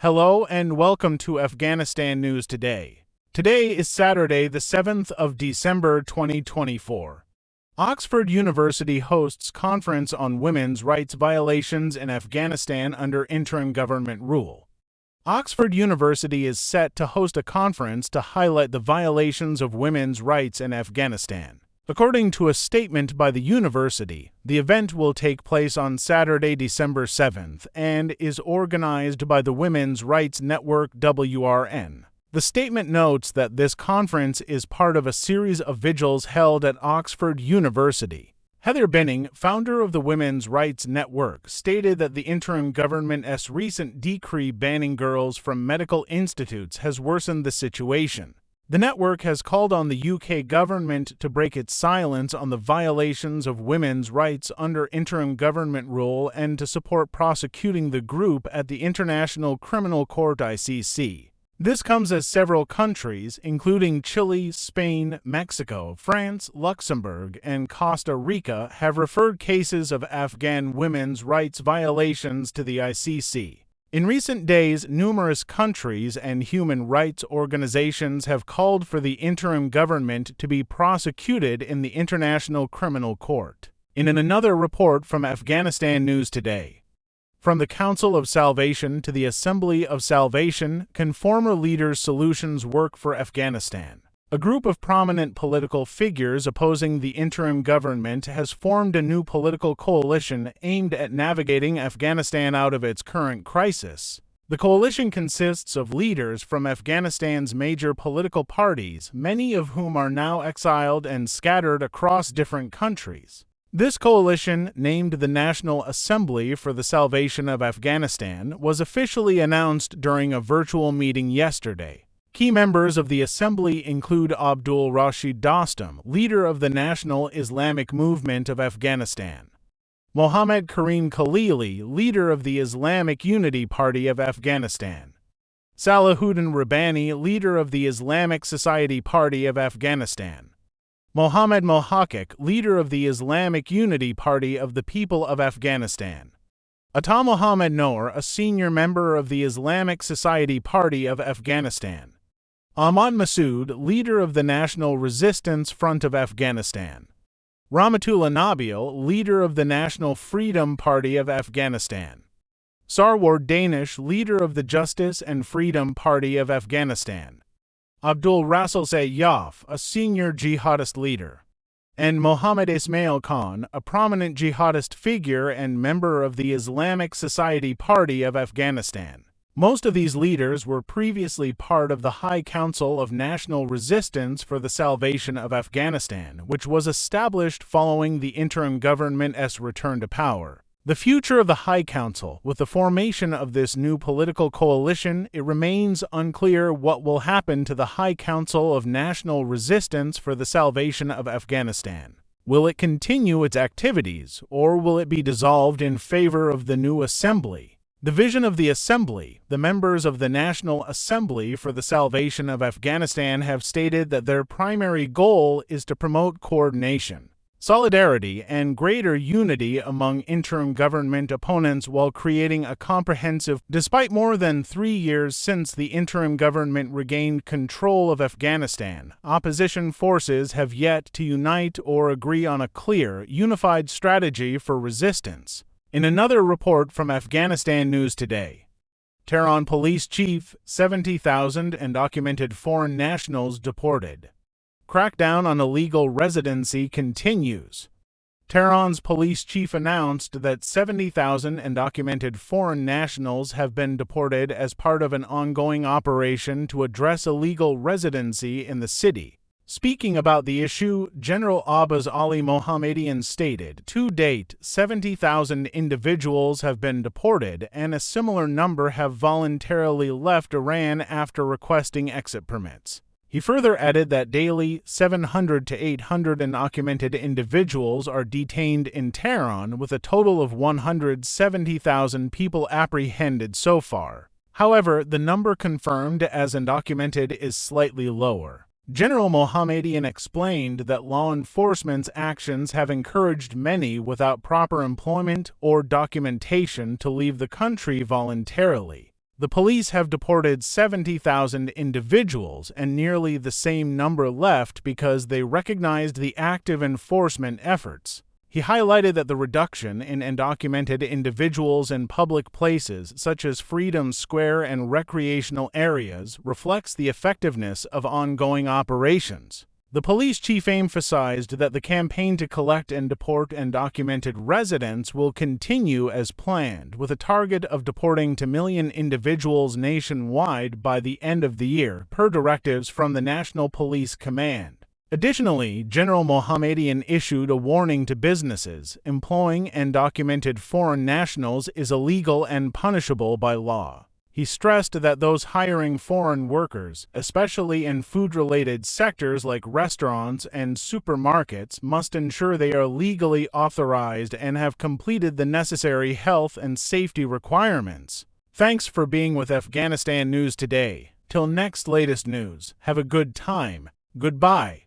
Hello and welcome to Afghanistan News Today. Today is Saturday, the 7th of December 2024. Oxford University hosts conference on women's rights violations in Afghanistan under interim government rule. Oxford University is set to host a conference to highlight the violations of women's rights in Afghanistan. According to a statement by the university, the event will take place on Saturday, December 7th, and is organized by the Women's Rights Network WRN. The statement notes that this conference is part of a series of vigils held at Oxford University. Heather Benning, founder of the Women's Rights Network, stated that the interim government's recent decree banning girls from medical institutes has worsened the situation. The network has called on the UK government to break its silence on the violations of women's rights under interim government rule and to support prosecuting the group at the International Criminal Court (ICC). This comes as several countries, including Chile, Spain, Mexico, France, Luxembourg, and Costa Rica, have referred cases of Afghan women's rights violations to the ICC. In recent days, numerous countries and human rights organizations have called for the interim government to be prosecuted in the International Criminal Court. In another report from Afghanistan News Today, from the Council of Salvation to the Assembly of Salvation, can former leaders' solutions work for Afghanistan? A group of prominent political figures opposing the interim government has formed a new political coalition aimed at navigating Afghanistan out of its current crisis. The coalition consists of leaders from Afghanistan's major political parties, many of whom are now exiled and scattered across different countries. This coalition, named the National Assembly for the Salvation of Afghanistan, was officially announced during a virtual meeting yesterday. Key members of the assembly include Abdul Rashid Dostum, leader of the National Islamic Movement of Afghanistan; Mohammad Karim Khalili, leader of the Islamic Unity Party of Afghanistan; Salahuddin Rabbani, leader of the Islamic Society Party of Afghanistan; Mohammad Mohaqiq, leader of the Islamic Unity Party of the People of Afghanistan; Ata Mohammad Noor, a senior member of the Islamic Society Party of Afghanistan; Ahmad Massoud, leader of the National Resistance Front of Afghanistan; Rahmatullah Nabil, leader of the National Freedom Party of Afghanistan; Sarwar Danish, leader of the Justice and Freedom Party of Afghanistan; Abdul Rasul Sayyaf, a senior jihadist leader; and Mohammad Ismail Khan, a prominent jihadist figure and member of the Islamic Society Party of Afghanistan. Most of these leaders were previously part of the High Council of National Resistance for the Salvation of Afghanistan, which was established following the interim government's return to power. The future of the High Council, with the formation of this new political coalition, it remains unclear what will happen to the High Council of National Resistance for the Salvation of Afghanistan. Will it continue its activities, or will it be dissolved in favor of the new assembly? The vision of the assembly: the members of the National Assembly for the Salvation of Afghanistan have stated that their primary goal is to promote coordination, solidarity, and greater unity among interim government opponents while creating a comprehensive. Despite more than 3 years since the interim government regained control of Afghanistan, opposition forces have yet to unite or agree on a clear, unified strategy for resistance. In another report from Afghanistan News Today, Tehran police chief: 70,000 undocumented foreign nationals deported. Crackdown on illegal residency continues. Tehran's police chief announced that 70,000 undocumented foreign nationals have been deported as part of an ongoing operation to address illegal residency in the city. Speaking about the issue, General Abbas Ali Mohammadian stated, "To date, 70,000 individuals have been deported, and a similar number have voluntarily left Iran after requesting exit permits." He further added that daily 700 to 800 undocumented individuals are detained in Tehran, with a total of 170,000 people apprehended so far. However, the number confirmed as undocumented is slightly lower. General Mohammadian explained that law enforcement's actions have encouraged many without proper employment or documentation to leave the country voluntarily. The police have deported 70,000 individuals and nearly the same number left because they recognized the active enforcement efforts. He highlighted that the reduction in undocumented individuals in public places such as Freedom Square and recreational areas reflects the effectiveness of ongoing operations. The police chief emphasized that the campaign to collect and deport undocumented residents will continue as planned, with a target of deporting 2 million individuals nationwide by the end of the year, per directives from the National Police Command. Additionally, General Mohammadian issued a warning to businesses: employing undocumented foreign nationals is illegal and punishable by law. He stressed that those hiring foreign workers, especially in food-related sectors like restaurants and supermarkets, must ensure they are legally authorized and have completed the necessary health and safety requirements. Thanks for being with Afghanistan News today. Till next latest news, have a good time. Goodbye.